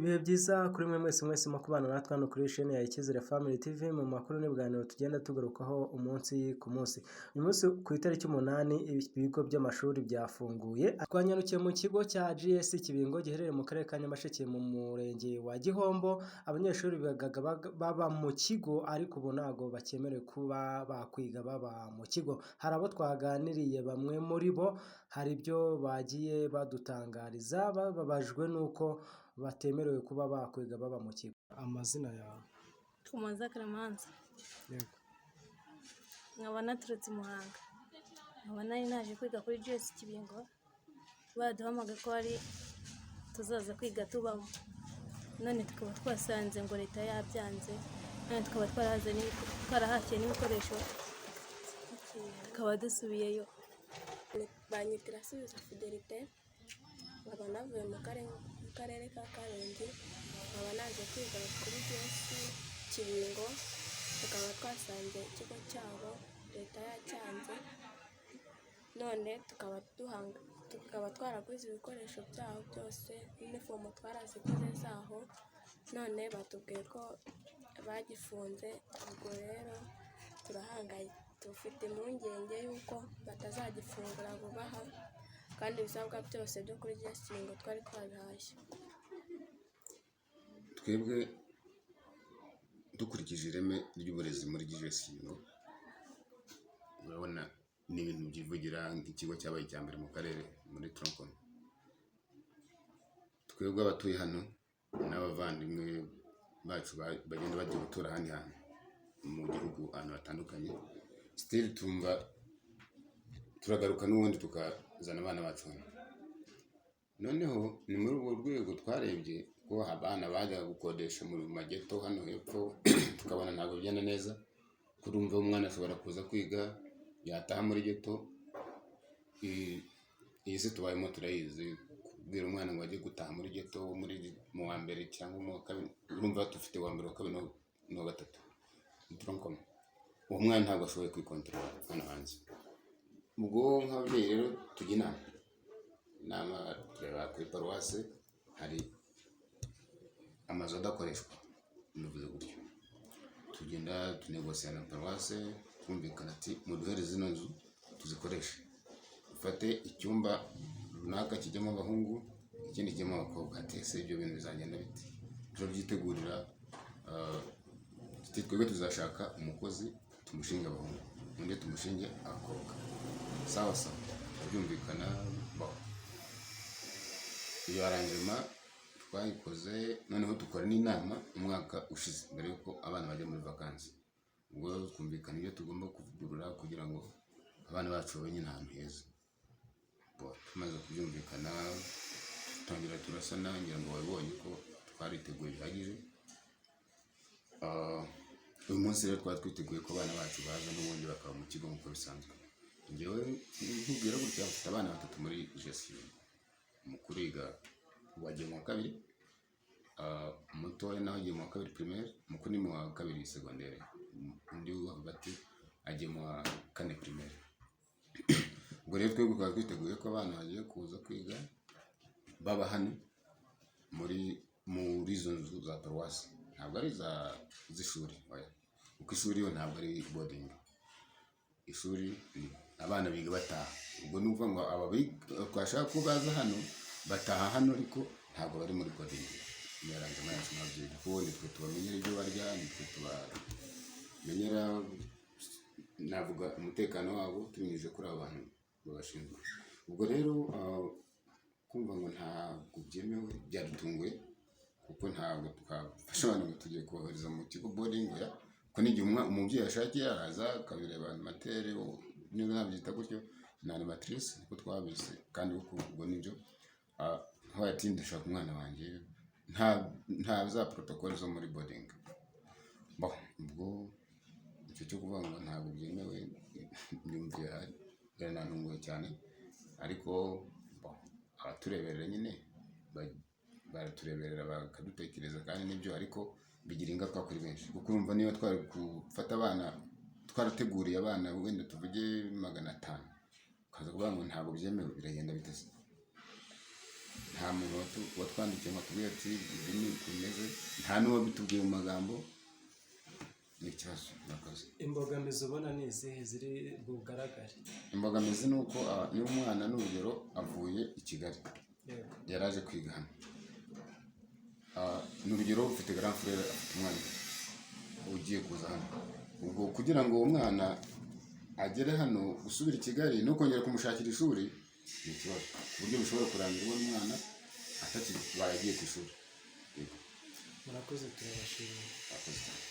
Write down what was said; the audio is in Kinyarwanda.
Ibihe byiza kuri mwe mwese mukubana natwe hano kuri chaîne ya Icyizere Family TV mu makuru n'ibiganiro tugenda tugarukaho umunsi ku munsi. Uyu munsi ku itariki 8 ibigo by'amashuri byafunguye. Twanyarukiye mu kigo cya GS Kibingo giherereye mu karere ka Nyamasheke mu murenge wa Gihombo. Abanyeshuri baba mu kigo ariko ubu ntago bakemerewe kuba bakwiga baba mu kigo. Hari abo twaganiriye bamwe muri bo hari ibyo bagiye badutangariza bababajwe nuko batemerewe kuba bakwiga baba mu kigo. Amazina yawe? Tumaza Clemence. Yego. Nkaba naturutse Muhanga. Nkaba nari naje kwiga kuri GS Kibingo. Baduhamagaye ko ari tuzaza kwiga tubamo. None tukaba twasanze ngo leta yabyanze. None tukaba twarahakiye n'ibikoresho. Tukaba dusubiyeyo. Banyitira Subiza Fidelite. Nkaba navuye mu karere ka Karongi. Nkaba naje kwiga kuri GS Kibingo. Tukaba twasanze ikigo cyabo leta yacyanze. None tukaba twaraguze ibikoresho byabo byose, uniform twaraziguze zaho. None batubwiye ko bagifunze. Ubwo rero turahangaye, dufite impungenge yuko batazagifungura vuba aha, kandi ibisabwa byose byo kuri GS Kibingo twari twabihashye. Twebwe dukurikije ireme ry'uburezi muri GS Kibingo, urabona ni ibintu byivugira nk'ikigo cyabaye icya mbere mu karere muri Troncon. Twebwe abatuye hano n'abavandimwe bacu bagenda bagiye gutura ahandi hantu mu gihugu ahantu hatandukanye, still tumva turagaruka n'ubundi tukazana abana bacu hano. Noneho ni muri urwo rwego twarebye ko abana bajya gukodesha mu mageto hano hepfo tukabona ntabwo bigenda neza. Kurumva umwana ashobora kuza kwiga yataha muri geto. Iyi si tubayemo turayizi, kubwira umwana ngo ajye gutaha muri geto mu wa mbere cyangwa mu wa kabiri. Urumva dufite wa mbere wa kabiri no gatatu Troncon. Uwo mwana ntabwo ashoboye kwikontorora hano hanze. Ubwo nk'ababyeyi rero tujya inama tureba kuri paruwase hari amazu adakoreshwa, bivuze gutyo tugenda tunegosiya na paruwase twumvikana ati muduhereze zino nzu tuzikoreshe, ufate icyumba runaka kijyamo abahungu ikindi kijyamo abakobwa. Ati ese ibyo bintu bizagenda bite? Turabyitegurira. Twebwe tuzashaka umukozi tumushinga abahungu, undi tumushinge abakobwa. Sawa byumvikana. Iyo arangema twayikoze, noneho dukora n'inama umwaka ushize mbere yuko abana bajya muri vakansi. Ubwo twumvikana ibyo tugomba kuvugurura kugira ngo abana bacu babone ahantu heza. Tumaze kubyumvikana tutangira turasana, ngira ngo babibonye ko twariteguye bihagije. Uyu munsi rero twari twiteguye ko abana bacu baza n'ubundi bakaba mu kigo nk'uko bisanzwe. Njyewe nkubwira gutya mfite abana 3 muri GS Kibingo. Umukuru yiga wagiye mu wa kabiri, umutoya nawe agiye mu wa kabiri primaire, umukuru ni mu wa kabiri secondaire, undi hagati agiye mu wa 4 primaire. Ubwo rero twebwe twari twiteguye ko abana bagiye kuza kwiga baba hano muri izo nzu za paruwasi, ntabwo ari z'ishuri. Kuko ishuri yo ntabwo ari boarding. Ishuri abana biga bataha. Ubwo ni ukuvuga ngo twashaka ko baza hano bataha hano, ariko ntabwo bari muri boarding. Imyarangama yacu n'ababyeyi kuko nitwe tubamenyera ibyo barya, nitwe tubamenyera navuga umutekano wabo tubinyujije kuri abo bantu babashinzwe. Ubwo rero kumva ngo ntabwo byemewe byadutunguye, kuko ntabwo twafasha abantu ngo tugiye kubohereza mu kigo boarding. Ko n'igihe umubyeyi ashakiye araza akabireba animatere, niba nabyita gutyo na animatrice niko twabise, kandi ubwo nibyo aho yatinda ashaka umwana wanjye nta za protocol zo muri boarding. Ubwo icyo cyo kuvuga ngo ntabwo byemewe nyumviye yaranantunguye cyane, ariko abatureberera nyine baratureberera bakadutekereza kandi nibyo, ariko bigira ingaruka kuri benshi. Kuko urumva niba twari gufata abana twarateguriye abana wenda tuvuge 500 ukaza kuvuga ngo ntabwo byemewe, biragenda bitese. nta muntu watwandikiye ngo atubwire ati ibi ni uko bimeze, nta n'uwabitubwiye mu magambo. Ni ikibazo murakoze. Imbogamizi ubona ni izihe ziri bugaragare? Imbogamizi ni uko niba umwana n'urugero avuye i Kigali Yego. yari aje kwiga hano, ni urugero ufite grand frère afite umwana ugiye kuza hano, ubwo kugira ngo uwo mwana agere hano gusubira i Kigali no kongera kumushakira ishuri ni ikibazo, ku buryo bishobora kurangira uwo mwana atakibaye agiye ku ishuri. Yego. Murakoze, turabashimiye. Murakoze cyane.